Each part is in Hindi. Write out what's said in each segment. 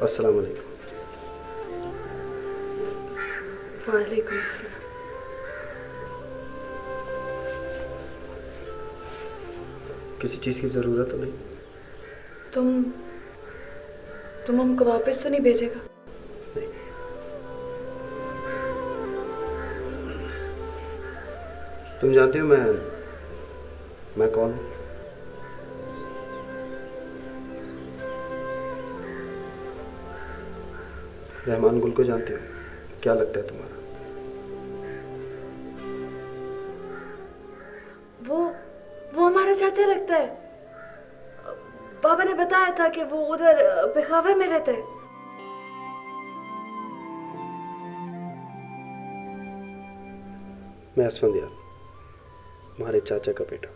अस्सलाम वालेकुम। वालेकुम अस्सलाम। किसी चीज़ की ज़रूरत तो नहीं? तुम हमको वापस तो नहीं भेजेगा? नहीं। तुम जानती हो मैं कौन हूँ? रहमान गुल को जानती हो? क्या लगता है तुम्हारा? वो हमारा चाचा लगता है। बाबा ने बताया था कि वो उधर पेशावर में रहता है। मैं असफंदियार, तुम्हारे चाचा का बेटा।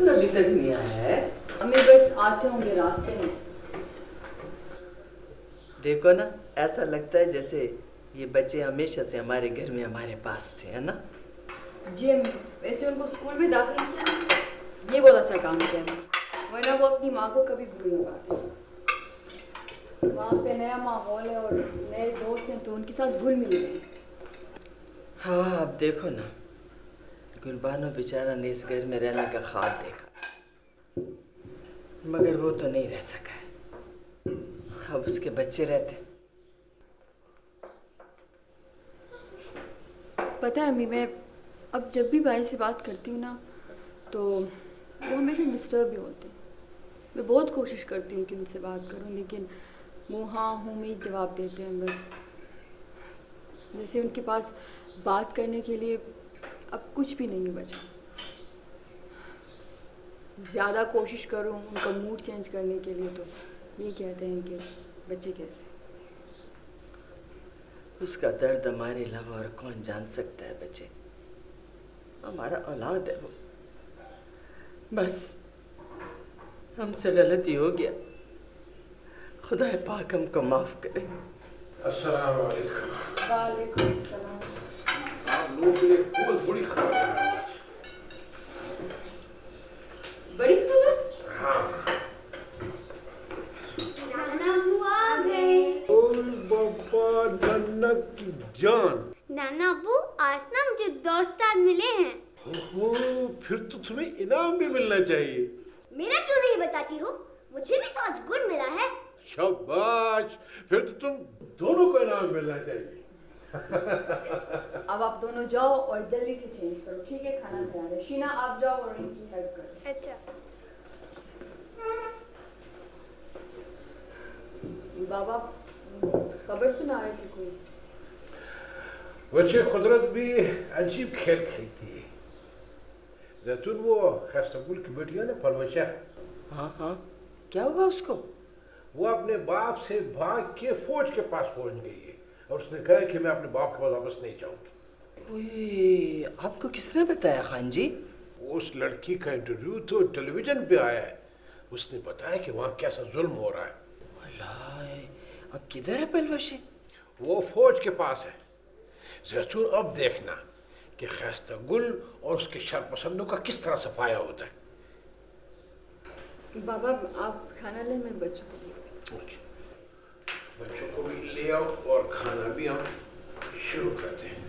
अभी तक नहीं आया है। हमें बस आते होंगे रास्ते में। देखो ना, ऐसा लगता है जैसे ये बच्चे हमेशा से हमारे घर में हमारे पास थे, है ना? जी अम्मी, वैसे उनको स्कूल में दाखिल किया, ये बहुत अच्छा काम किया, वरना वो अपनी माँ को कभी भूल नहीं पाते। वहाँ पे नया माहौल है और नए दोस्त हैं तो उनके साथ घुल मिल गए। हाँ, अब देखो ना, गुलबानो बेचारा ने इस घर में रहने का ख्वाब देखा, मगर वो तो नहीं रह सका है। अब उसके बच्चे रहते। पता है अम्मी, मैं अब जब भी भाई से बात करती हूँ ना तो वो हमेशा डिस्टर्ब भी होते हैं। मैं बहुत कोशिश करती हूँ कि उनसे बात करूँ, लेकिन वो हाँ हूँ में ही जवाब देते हैं बस। जैसे उनके पास बात करने के लिए अब कुछ भी नहीं बचा। ज़्यादा कोशिश करूँ उनका मूड चेंज करने के लिए तो ये कहते हैं कि बच्चे कैसे। उसका दर्द हमारे अलावा और कौन जान सकता है? बच्चे हमारा औलाद है वो। बस हमसे गलती हो गया, खुदा पाक हमको माफ करे। अस्सलाम वालेकुम। वालेकुम अस्सलाम। आप लोगों के लिए बहुत बड़ी खबर है। बड़ी खबर? हाँ। नाना अबू आ गए। ओए बाबा नाना की जान। नाना अबू आज ना मुझे दोस्त मिले हैं। ओहो, फिर तो तुम्हें इनाम भी मिलना चाहिए। मेरा क्यों नहीं बताती हो? मुझे भी तो आज गुड मिला है। शाबाश, फिर तो तुम दोनों को इनाम मिलना चाहिए। अब आप दोनों जाओ और जल्दी से चेंज करो, ठीक है? खाना तैयार है। शीना आप जाओ और इनकी हेल्प करो। अच्छा। बाबा खबर सुना रहे थे कोई? वैसे कुदरत भी अजीब खेल खेलती है। जैतून वो खस्तगुल की बेटी है ना फलवशा। हाँ हाँ, क्या हुआ उसको? वो अपने बाप से भाग के फौज के पास पहुंच गई है और उसने कहा कि मैं अपने बाप के पास वापस नहीं जाऊंगी। ओए, आपको किसने बताया खान जी? उस लड़की का इंटरव्यू तो टेलीविजन पे आया है। उसने बताया कि वहाँ कैसा जुल्म हो रहा है। अल्लाह, अब किधर है पलवशे? वो फौज के पास है। जैतून अब देखना कि खस्ता गुल और उसके शरपसंदों का किस तरह सफाया होता है। बाबा आप खाना ले, मैं बच्चों को देखती हूँ। बच्चों को भी ले आओ और खाना भी हम शुरू करते हैं।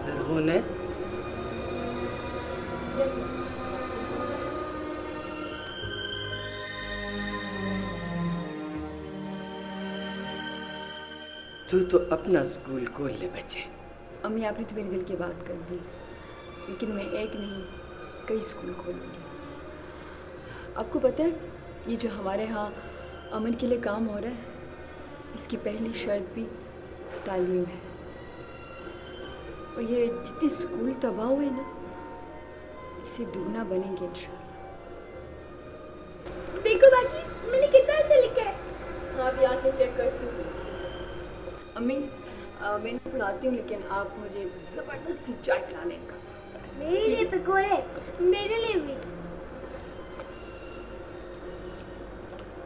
ज़रगुने, तू तो अपना स्कूल खोल ले बच्चे। अम्मी आपने तो मेरे दिल की बात कर दी, लेकिन मैं एक नहीं कई स्कूल खोलूँगी। आपको पता है ये जो हमारे यहाँ अमन के लिए काम हो रहा है, इसकी पहली शर्त भी तालीम है। और ये जितने स्कूल तबाह हुए ना, इससे दुगना बनेंगे इंशाल्लाह। देखो बाकी मैंने कितना अच्छा लिखा है। हाँ भी आके चेक करती हूँ। अम्मी मैं पढ़ाती हूँ, लेकिन आप मुझे ज़बरदस्त सी चाय पिलाने का। मेरे लिए पकोड़े, मेरे लिए भी।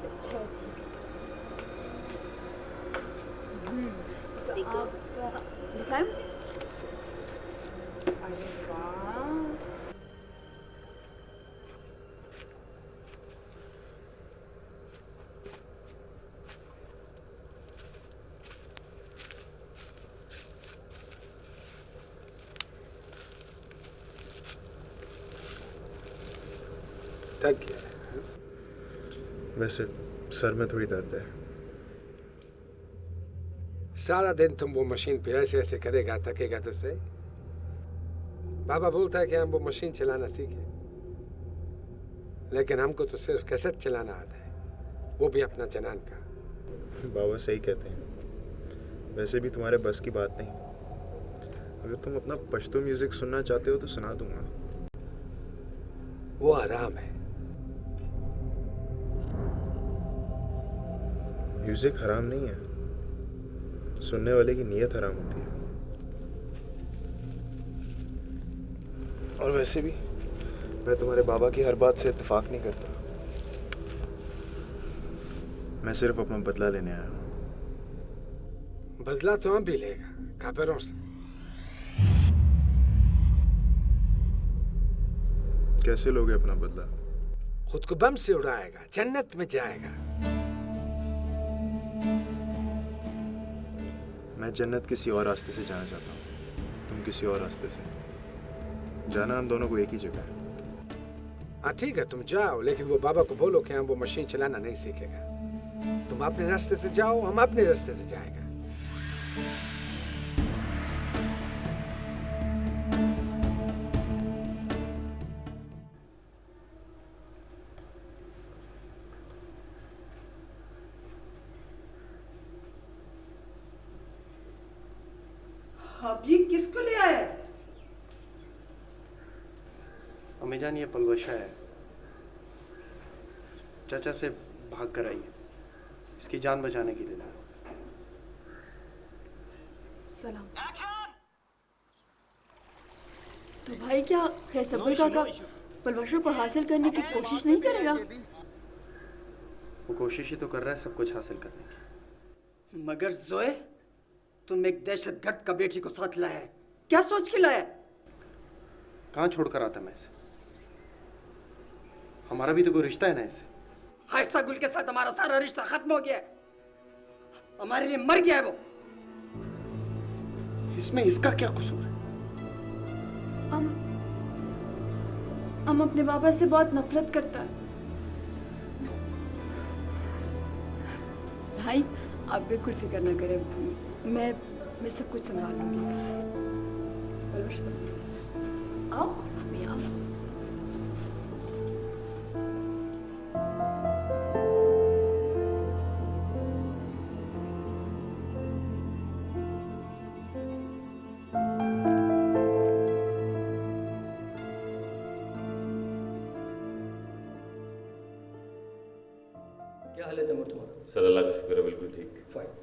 अच्छा जी। तो आप दिखाएं मुझे। अरे वाह, थक गया। वैसे सर में थोड़ी दर्द है। सारा दिन तुम वो मशीन पे ऐसे ऐसे करेगा, थकेगा तो सही। बाबा बोलता है कि हम वो मशीन चलाना सीखे, लेकिन हमको तो सिर्फ कैसेट चलाना आता है, वो भी अपना जनान का। बाबा सही कहते हैं। वैसे भी तुम्हारे बस की बात नहीं। अगर तुम अपना पश्तो म्यूजिक सुनना चाहते हो तो सुना दूंगा। वो आराम है। म्यूजिक हराम नहीं है, सुनने वाले की नीयत हराम होती है। और वैसे भी मैं तुम्हारे बाबा की हर बात से इत्तेफाक नहीं करता। मैं सिर्फ अपना बदला लेने आया हूँ। बदला तो हम भी लेगा काफिरों से। कैसे लोगे अपना बदला? खुद को बम से उड़ाएगा, जन्नत में जाएगा। मैं जन्नत किसी और रास्ते से जाना चाहता हूँ, तुम किसी और रास्ते से। जाना हम दोनों को एक ही जगह है। हाँ ठीक है, तुम जाओ, लेकिन वो बाबा को बोलो कि हम वो मशीन चलाना नहीं सीखेगा। तुम अपने रास्ते से जाओ, हम अपने रास्ते से जाएगा। अब ये किसको ले आया? अम्मी जान, ये पलवशा है, चाचा से भाग कर आई है, इसकी जान बचाने के लिए। सलाम। तो भाई क्या खैसबुल काका पलवशों को हासिल करने की कोशिश नहीं करेगा? वो कोशिश ही तो कर रहा है सब कुछ हासिल करने की। मगर जोए, तुम एक दहशतगर्द का बेटी को साथ लाया है, क्या सोच के लाया? कहाँ छोड़कर आता मैं इसे? हमारा भी तो कोई रिश्ता है ना इससे। खाइस्ता गुल के साथ हमारा सारा रिश्ता खत्म हो गया है, हमारे लिए मर गया है वो। इसमें इसका क्या कसूर है? हम अपने बाबा से बहुत नफरत करता है। भाई आप बिल्कुल फिक्र ना करें, मैं सब कुछ संभाल लूंगी। पलवश तुम आओ, अभी आओ। क्या हाल है तैमूर तुम्हारा? सर अल्लाह का शुक्र है, बिल्कुल ठीक। Fine.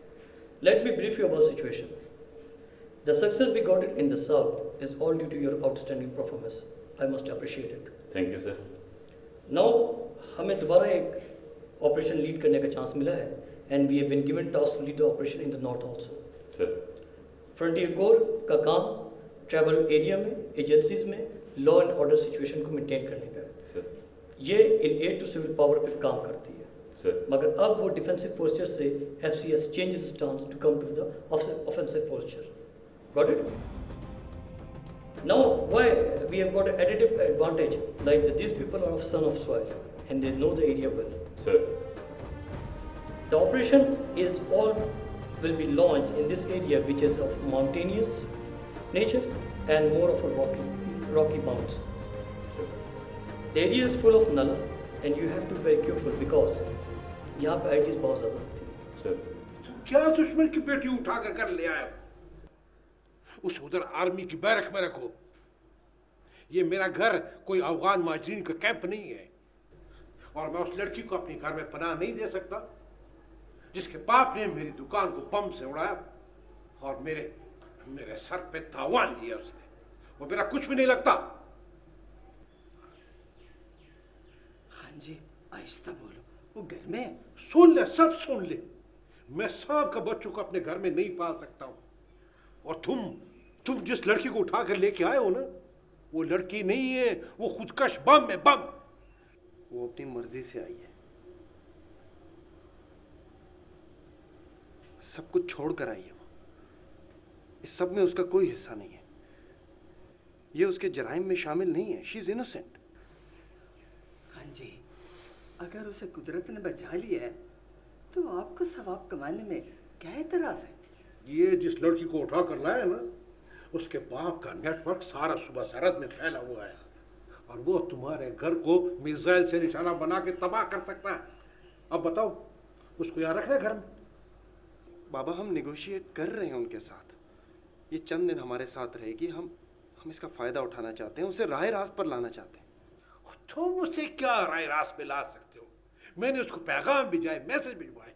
Let me brief you about situation. The success we got it in the south is all due to your outstanding performance. I must appreciate it. Thank you sir. Now हमें दोबारा एक ऑपरेशन लीड करने का चांस मिला है and we have been given task to lead the operation in the north also. Sir frontier core का काम ट्रैवल एरिया में, एजेंसीज में लॉ एंड ऑर्डर सिचुएशन को मेंटेन करने का है। सर ये in aid to civil power पे काम करती है। सर मगर अब वो डिफेंसिव पोस्चर से FCS changes stance to come to the offensive posture. Got it? Now, why we have got an additive advantage, like that these people are of son of soil and they know the area well. Sir The operation is all will be launched in this area, which is of mountainous nature and more of a rocky mountains. The area is full of null, and you have to be very careful because यहाँ पे आईडीज बहुत ज़्यादा होती हैं। सर तुम क्या दुश्मन की बेटी उठा कर ले आए हो? उस उधर आर्मी की बैरक में रखो। ये मेरा घर कोई अफगान माजरीन का कैंप नहीं है, और मैं उस लड़की को अपने घर में पनाह नहीं दे सकता जिसके बाप ने मेरी दुकान को बम से उड़ाया और मेरे सर पे तावान लिया उसने। वो मेरा कुछ भी नहीं लगता। खान जी आहिस्ता बोलो, वो घर में है। सुन ले, सब सुन ले। मैं सांप का बच्चों को अपने घर में नहीं पाल सकता हूं। और तुम जिस लड़की को उठा कर लेके आए हो ना, वो लड़की नहीं है, वो खुदकश बम है, बम। वो अपनी मर्जी से आई है, सब कुछ छोड़ कर आई है। वो इस सब में उसका कोई हिस्सा नहीं है। ये उसके जराइम में शामिल नहीं है। She is innocent. Khan ji, अगर उसे कुदरत ने बचा लिया है तो आपको सवाब कमाने में क्या एतराज है? ये जिस लड़की को उठा कर लाया ना, उसके बाप का नेटवर्क सारा सूबा सरहद में फैला हुआ है, और वो तुम्हारे घर को मिसाइल से निशाना बना के तबाह कर सकता है। अब बताओ, उसको यहाँ रखना घर में? बाबा, हम निगोशिएट कर रहे हैं उनके साथ। ये चंद दिन हमारे साथ रहेगी। हम इसका फायदा उठाना चाहते हैं, उसे राह रास्त पर लाना चाहते हैं। तुम उसे क्या राय रास्त पे ला सकते हो? मैंने उसको पैगाम भिजवाए, मैसेज भिजवाए।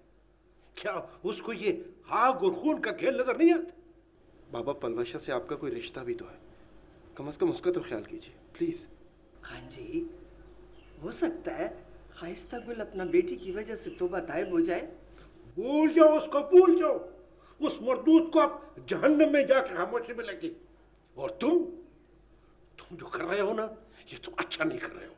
क्या उसको ये आग और खून का खेल नजर नहीं आता? बाबा, पलवशा से आपका कोई रिश्ता भी तो है, कम से कम उसका तो ख्याल कीजिए प्लीज। खान जी, हो सकता है खाइस्ता गुल अपना बेटी की वजह से तौबा तायब हो जाए। भूल जाओ उसको, भूल जाओ। उस मरदूत को आप जहन्नम में जाके खामोशी में लगी। और तुम जो कर रहे हो ना, ये तुम अच्छा नहीं कर रहे हो।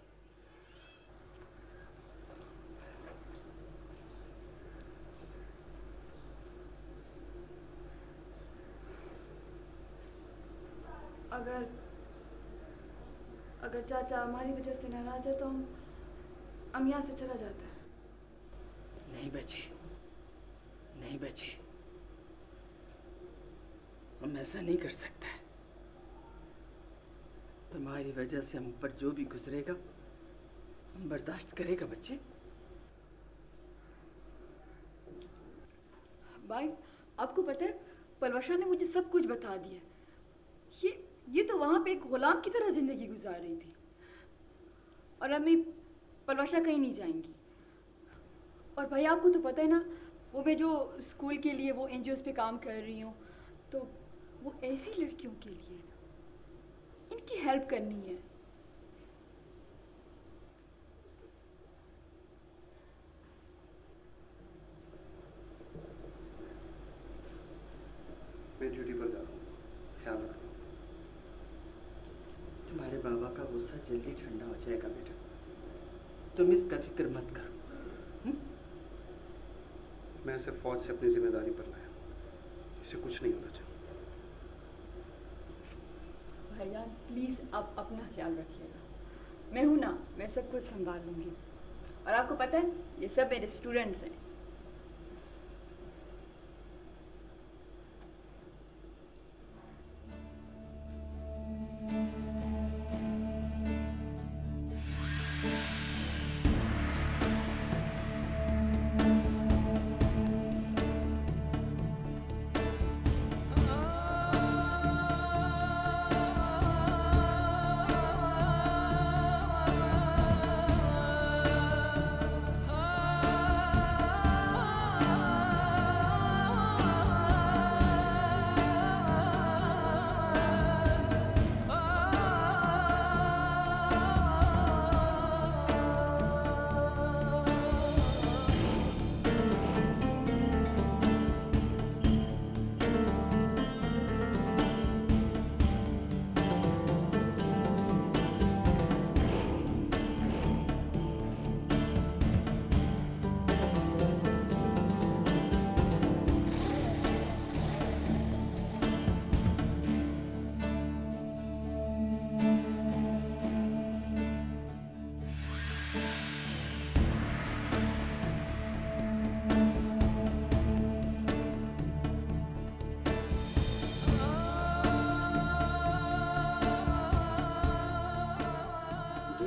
अगर चाचा हमारी वजह से नाराज है तो हम यहाँ से चला जाता है। नहीं बचे, नहीं बचे, हम ऐसा नहीं कर सकते। तुम्हारी वजह से हम पर जो भी गुजरेगा हम बर्दाश्त करेगा बच्चे। भाई, आपको पता है पलवशा ने मुझे सब कुछ बता दिया। ये तो वहाँ पे एक गुलाम की तरह जिंदगी गुजार रही थी, और अम्मी पलवशा कहीं नहीं जाएंगी। और भाई, आपको तो पता है ना, वो मैं जो स्कूल के लिए वो एनजीओस पे काम कर रही हूँ, तो वो ऐसी लड़कियों के लिए ना, इनकी हेल्प करनी है। मैं ड्यूटी पर जा रहा हूँ, ख्याल रखना। तुम्हारे बाबा का गुस्सा जल्दी ठंडा हो जाएगा बेटा, तुम इसका फिक्र मत करो। मैं इसे फौज से अपनी जिम्मेदारी पर लाया, इसे कुछ नहीं होना चाहिए। भाईजान, प्लीज़ आप अपना ख्याल रखिएगा। मैं हूँ ना, मैं सब कुछ संभाल लूँगी। और आपको पता है, ये सब मेरे स्टूडेंट्स हैं।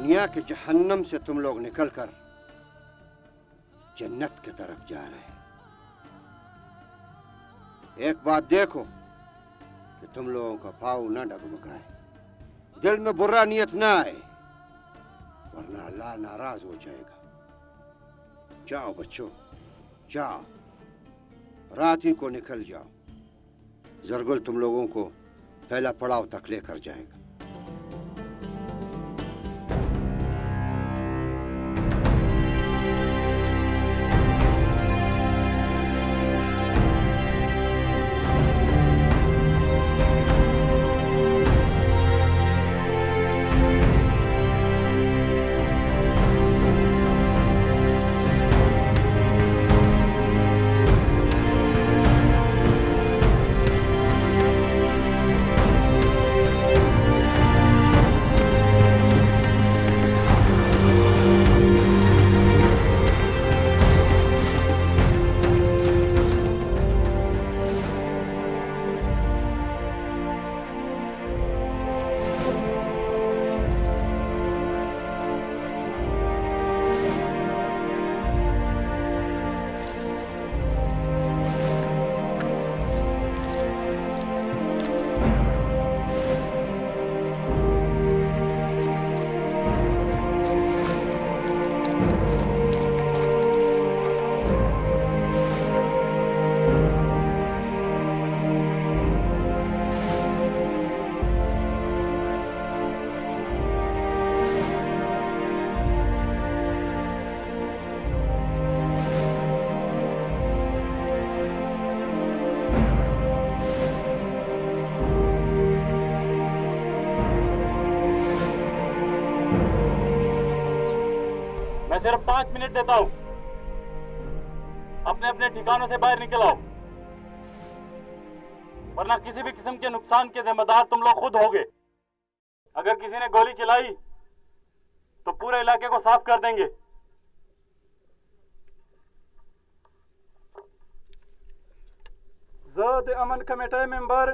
दुनिया के जहन्नम से तुम लोग निकलकर जन्नत की तरफ जा रहे हैं। एक बात देखो कि तुम लोगों का पाँव ना डगमगाए, दिल में बुरा नियत ना आए, वरना अल्लाह नाराज हो जाएगा। जाओ बच्चों, जाओ, रात ही को निकल जाओ। जरगुल तुम लोगों को पहला पड़ाव तक लेकर जाएगा। सिर्फ 5 मिनट देता हूं, अपने अपने ठिकानों से बाहर निकल आओ, वरना किसी भी किस्म के नुकसान के जिम्मेदार तुम लोग खुद होगे। अगर किसी ने गोली चलाई तो पूरे इलाके को साफ कर देंगे। द अमन कमेटी मेंबर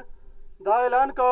दा ऐलान को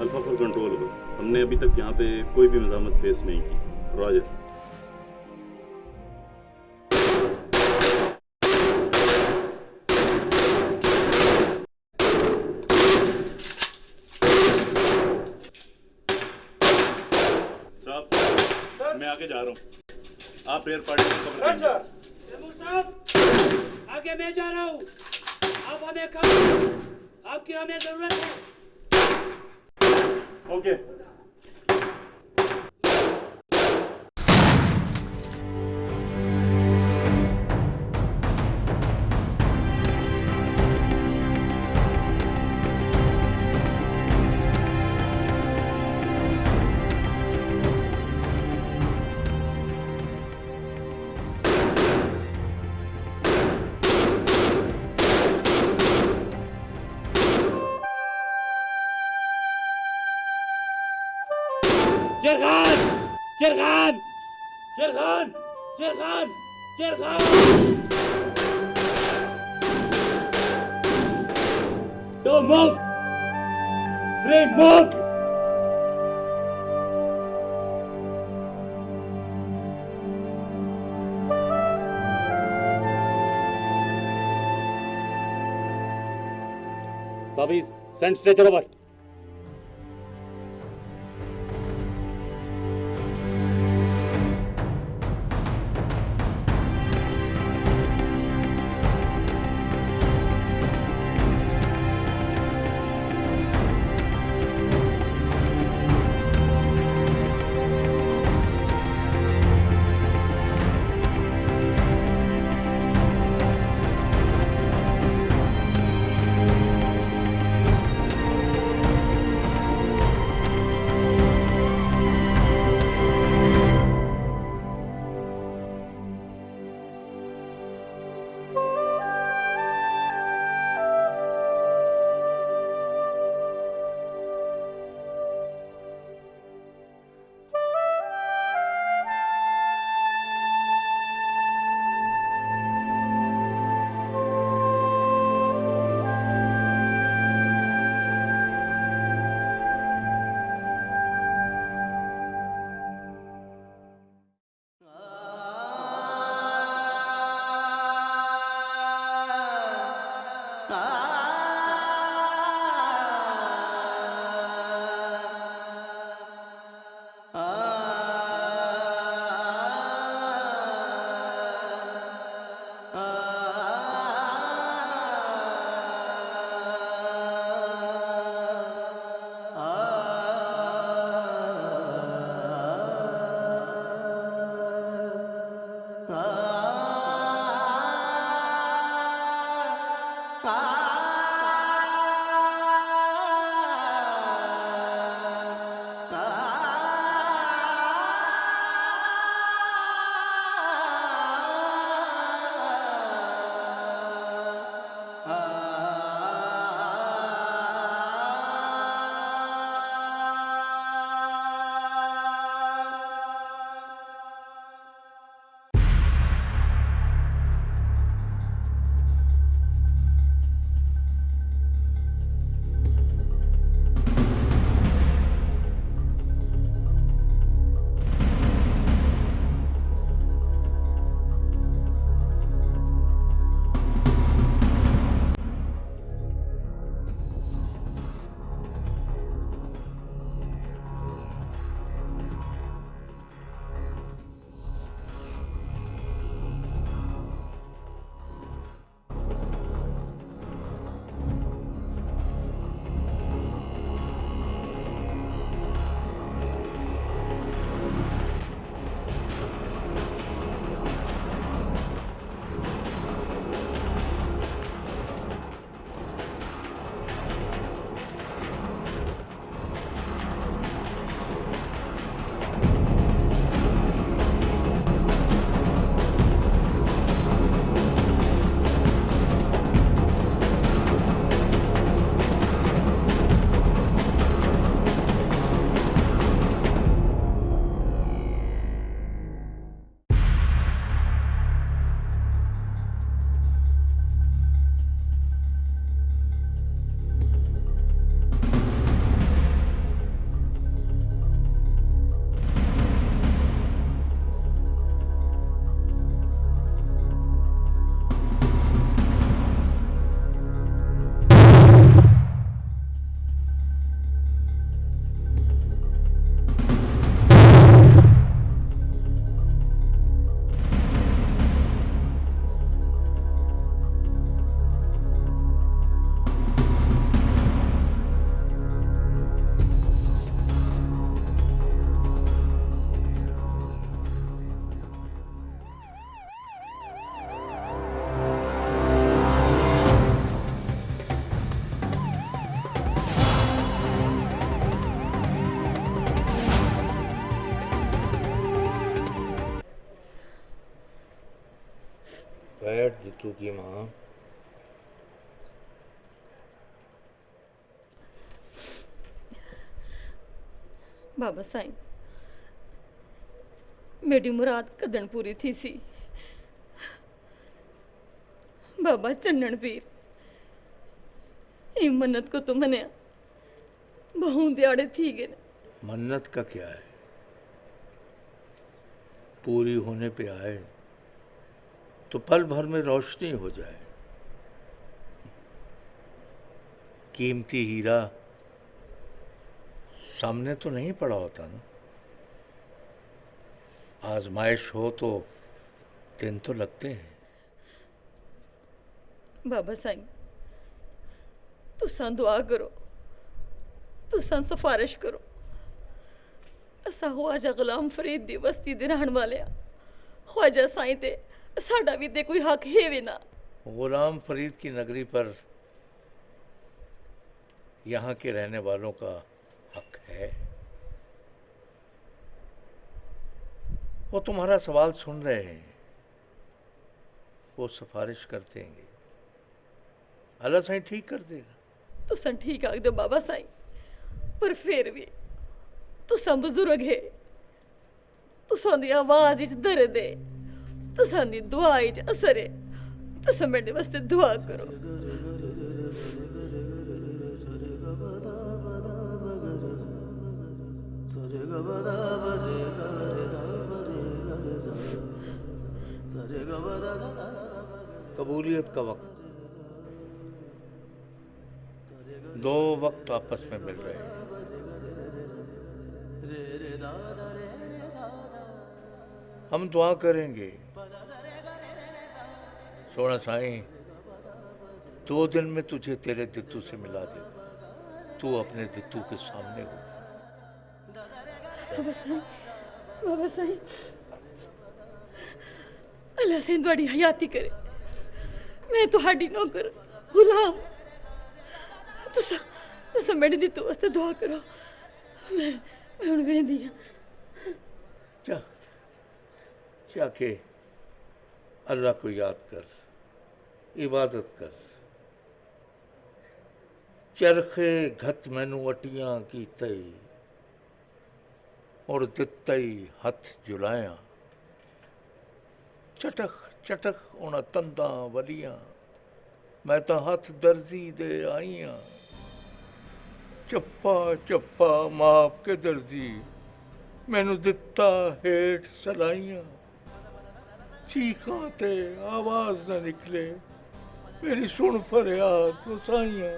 अल्फा फुल कंट्रोल हो। हमने अभी तक यहाँ पे कोई भी मज़ामत फेस नहीं की। रॉजर। साहब मैं आगे जा रहा हूँ, आप रेयर पार्टी को कवर तैमूर साहब आगे मैं जा रहा हूँ, आप हमें कवर, आपकी हमें जरूरत है। ओके। शेर खान, शेर खान, शेर खान, शेर खान, शेर Khan. Don't move. 3 move. Bobby, send stretcher over. बैठ जितू की माँ। बाबा साईं, मेरी मुराद कदन पूरी थी सी। बाबा चन्नन पीर ई मन्नत को तो मने बहु दिहाड़े थी गए। मन्नत का क्या है, पूरी होने पे आए तो पल भर में रोशनी हो जाए। कीमती हीरा सामने तो नहीं पड़ा होता ना, आजमाइश हो तो दिन तो लगते हैं। बाबा साईं तुसां दुआ करो, तुसां सिफारिश करो। असा ख्वाजा गुलाम फरीद दी बस्ती दे रहन वाले आ। ख्वाजा साईं ते साडा भी ते कोई हक है वे ना। गुलाम फरीद की नगरी पर यहाँ के रहने वालों का हक है। वो तुम्हारा सवाल सुन रहे हैं, वो सिफारिश कर देंगे, अल्लाह साईं ठीक कर देगा। तुसां ठीक आख दो बाबा साईं, पर फिर भी तुसां बुजुर्ग है, तुसां दी आवाज इच दर्द है, तुसां दी दुआ इच असर है। तुसां मेरे वास्ते दुआ करो। कबूलियत का वक्त, दो वक्त आपस में मिल रहे हैं। हम दुआ करेंगे, सोना साईं 2 दिन में तुझे तेरे दित्तू से मिला दे, तू अपने दित्तू के सामने हो। बाबा साईं अल्लाह से बड़ी हयाती करे। मैं तुहाडी नौकर गुलाम, तुसा मेरे दित्तू वास्ते दुआ करो। मैं हुण वेंदी हां। जाके अल्लाह को याद कर, इबादत कर। चरखे घत मैनू अटियां कीते और दित्तई हथ जुलाया। चटक चटक उन तंदा वलियां, मैं तो हथ दर्जी दे आईयां। चप्पा चप्पा माप के दर्जी, मैनू दिता हेठ सलाइयां। चीखां ते आवाज न निकले, मेरी सुन फरियाद वसाइयां।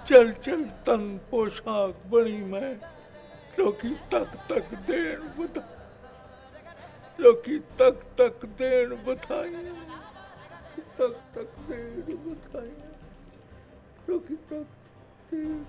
चल चल तन पोशाक बनी मैं, लोकी तक तक देन बता, लोकी तक तक देन बधाइयां। तक तक देन बधाइयां, लोकी तक देन।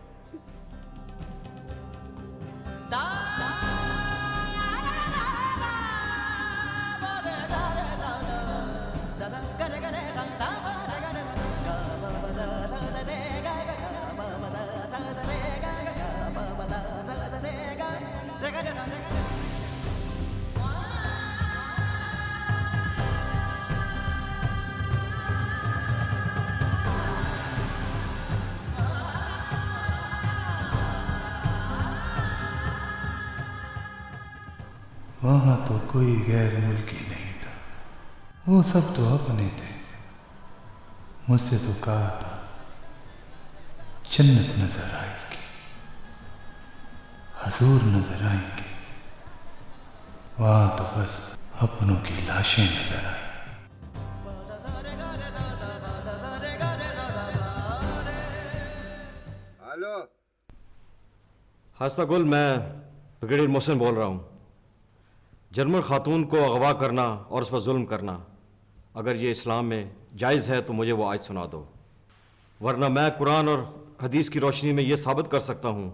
वहाँ तो कोई गैर मुल्की नहीं था, वो सब तो अपने थे। मुझसे तो कहा था जन्नत नजर आएगी, हजूर नजर आएंगे, वहाँ तो बस अपनों की लाशें नजर आई। हेलो, हास्ता गुल, मैं ब्रिगेडियर मोहसिन बोल रहा हूँ। जर्मन खातून को अगवा करना और उस पर जुल्म करना, अगर ये इस्लाम में जायज़ है तो मुझे वो आज सुना दो, वरना मैं कुरान और हदीस की रोशनी में ये साबित कर सकता हूँ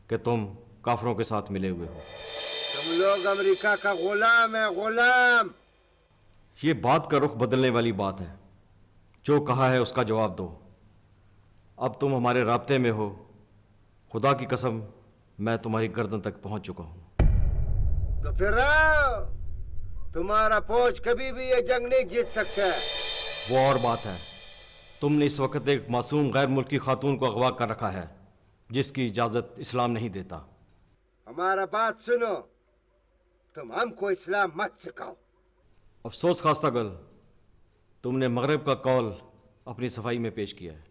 कि तुम काफिरों के साथ मिले हुए हो। तुम लोग अमेरिका का गुलाम है, गुलाम। ये बात का रुख बदलने वाली बात है। जो कहा है उसका जवाब दो। अब तुम हमारे राब्ते में हो, खुदा की कसम मैं तुम्हारी गर्दन तक पहुंच चुका हूँ। तो फिर आओ, तुम्हारा फौज कभी भी ये जंग नहीं जीत सकता। वो और बात है, तुमने इस वक्त एक मासूम गैर मुल्की खातून को अगवा कर रखा है, जिसकी इजाज़त इस्लाम नहीं देता। हमारा बात सुनो, तुम हमको इस्लाम मत सिखाओ। अफसोस खास्तागल, तुमने मगरब का कौल अपनी सफाई में पेश किया है।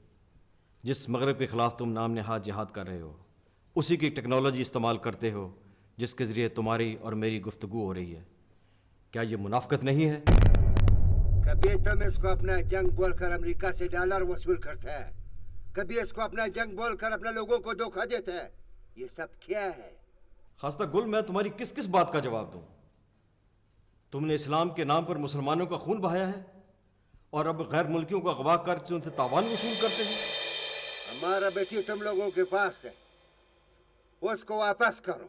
जिस मगरब के ख़िलाफ़ तुम नाम नहाद जिहाद कर रहे हो, उसी की टेक्नोलॉजी इस्तेमाल करते हो जिसके ज़रिए तुम्हारी और मेरी गुफ्तगू हो रही है। क्या ये मुनाफ़िकत नहीं है? कभी तुम इसको अपना जंग बोलकर अमेरिका से डॉलर वसूल करता है, कभी इसको अपना जंग बोलकर अपने लोगों को धोखा देता है। ये सब क्या है? खास्तागुल, मैं तुम्हारी किस किस बात का जवाब दूं? तुमने इस्लाम के नाम पर मुसलमानों का खून बहाया है और अब गैर मुल्कियों को अगवा करके उनसे तावान वसूल करते हैं। हमारा बेटी तुम लोगों के पास है, उसको वापस करो।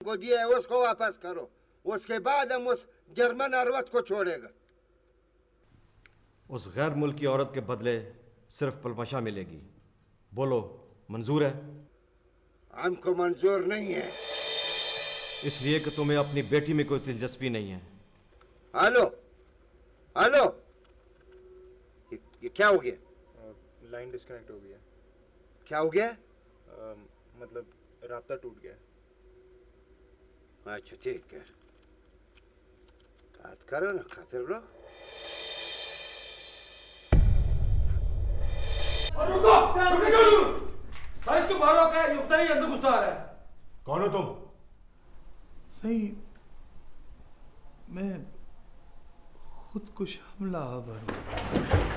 को दिया है उसको वापस करो, उसके बाद हम उस जर्मन औरत को छोड़ेगा। उस गैर मुल्की औरत के बदले सिर्फ पलमशा मिलेगी। बोलो, मंजूर है? हमको मंजूर नहीं है। इसलिए कि तुम्हें अपनी बेटी में कोई दिलचस्पी नहीं है। हेलो हेलो, ये क्या हो गया? लाइन डिस्कनेक्ट हो गया। क्या हो गया? मतलब रास्ता टूट गया। अच्छा ठीक है, बात करो ना काफिर लोग। इसको बाहर रोका है, युक्ता ही अंदर घुसता आ रहा है। कौन हो तुम? सही, मैं खुदकुश हमला आवर हूं।